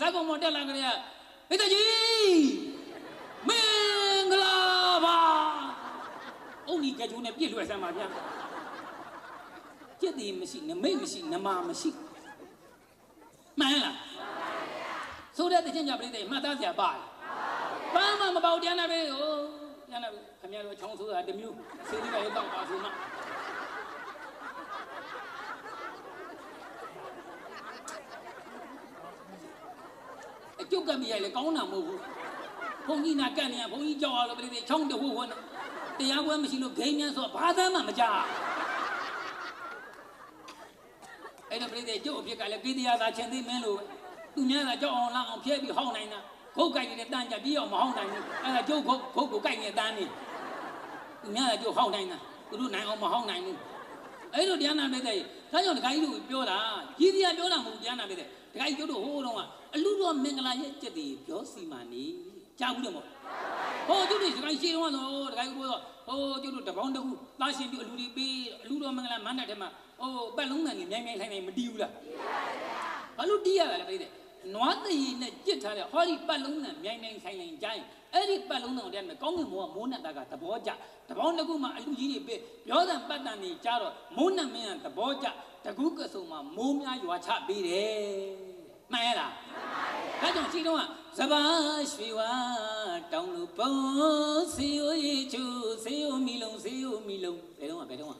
စားကုန်မတက်လာကြရမိသားကြီးမင်္ဂလာပါအုံကြီးကကြိုးနဲ့ပြည့်လွယ်ဆမ်းပါဗျာကျက်တည်မရှိနမိတ်မရှိနမမရှိမှန်လားဆိုတဲ့တခြင်းကြပြိတ္တိမှတ်သားစရာပါတယ်ဘာမှမပေါ့တရားနာပဲဟိုတရားနာပဲခင်ဗျားတို့ချောင်းဆိုတာတစ်မျိုးစေတီကရေတောက်ပါဆိုမှအကျုပ်ကမြည်ရလေကောင်းတာမဟုတ်ဘူးဘုန်းကြီးနာကန့်နေရဘုန်းကြီးကြောက်ရလို့ပြိတ္တိချောင်းတဝဝတရားပွဲမရှိလို့ဂိမ်းများဆိုဘာသာမှမကြားအဲ့တော့ပြိတ္တိကျုပ်အဖြစ်ကလည်းကိတရားသာချင်းသိမင်းလို့သူများကကြောက်အောင်လာအောင်ဖျက်ပြီးဟောင်းနိုင်တာခုတ်ကြိုက်နေတဲ့တန်းကြပြီးအောင်မဟောင်းနိုင်ဘူးအဲ့ဒါကျုပ်ခုတ်ကိုကြိုက်နေတဲ့တန်းနေသူများကကျုပ်ဟောင်းနိုင်တာသူတို့နိုင်အောင်မဟောင်းနိုင်ဘူးအဲ့လိုတရားနာပြိတ္တိဒါကြောင့်ဒကာကြီးတို့ပြောတာကြီးစရာပြောတာမဟုတ်တရားနာပြိတ္တိဒကာကြီးကျုပ်တို့ဟိုးတော့ကအလူတော်မင်္ဂလာရဲ့ကျက်တည်ပြောစီမာနေကြားဘူးတယ်မို့ဟိုကျုပ်တို့ဒကာကြီးရှင်းတော့ဒကာကြီးပြောတော့ဟိုကျုပ်တို့တပေါင်းတကူသားရှင်ပြီးအလူတွေပေးအလူတော်မင်္ဂလာမန်းတဲ့ထဲမှာဟိုပတ်လုံးတန်ကြီးမြိုင်မြိုင်ထိုင်နေမတီးဘူးလားဘာလို့တီးရတာလဲပြိတ္တိနွားတရီနဲ့ကြစ်ထားတဲ့ဟောဒီပတ်လုံးနဲ့မြိုင်မြိုင်ဆိုင်ဆိုင်ကြိုင်းအဲ့ဒီပတ်လုံးတော်တဲ့ကောင်းကင်ဘုံကမိုးနဲ့တာကသဘောကျတပေါင်းတကူမှအလူကြီးတွေပဲပြောတဲ့ပတ်တန်နေကြတော့မိုးနဲ့မင်းကသဘောကျတကူကဆုံမှာမိုးများရွာချပေးတယ်မှန်ရလားမှန်ပါဗျာဒါကြောင့်ရှိတော့ကစပါးရွှေဝါတောင်းလို့ပုံစီယိုရီချူစီယိုမီလုံးစီယိုမီလုံးဘယ်တော့မှ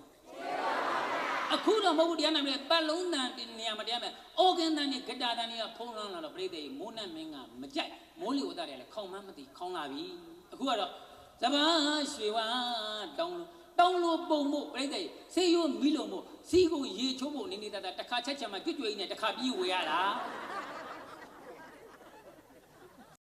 အခုတော့မဟုတ်ဘူးတရားနာမည်ပတ်လုံးတန်နေရာမှာတရားမယ်အော်ဂန်တန်နဲ့ဂတာတန်တွေကဖုံးလွှမ်းလာတော့ပြိတ္တိမိုးနဲ့မင်းကမကြိုက်မိုးလီဝသားတွေလည်းခေါင်းမမသိခေါင်းလာပြီအခုကတော့စပါးရွှေဝါတောင်းလို့ပုံဖို့ပြိတ္တိဆေးရိုးမီးလုံးဖို့စီးကိုရေချိုးဖို့နေနေတာတစ်ခါချက်ချက်မှကြွကြွနေတစ်ခါပြီးဝေရတာ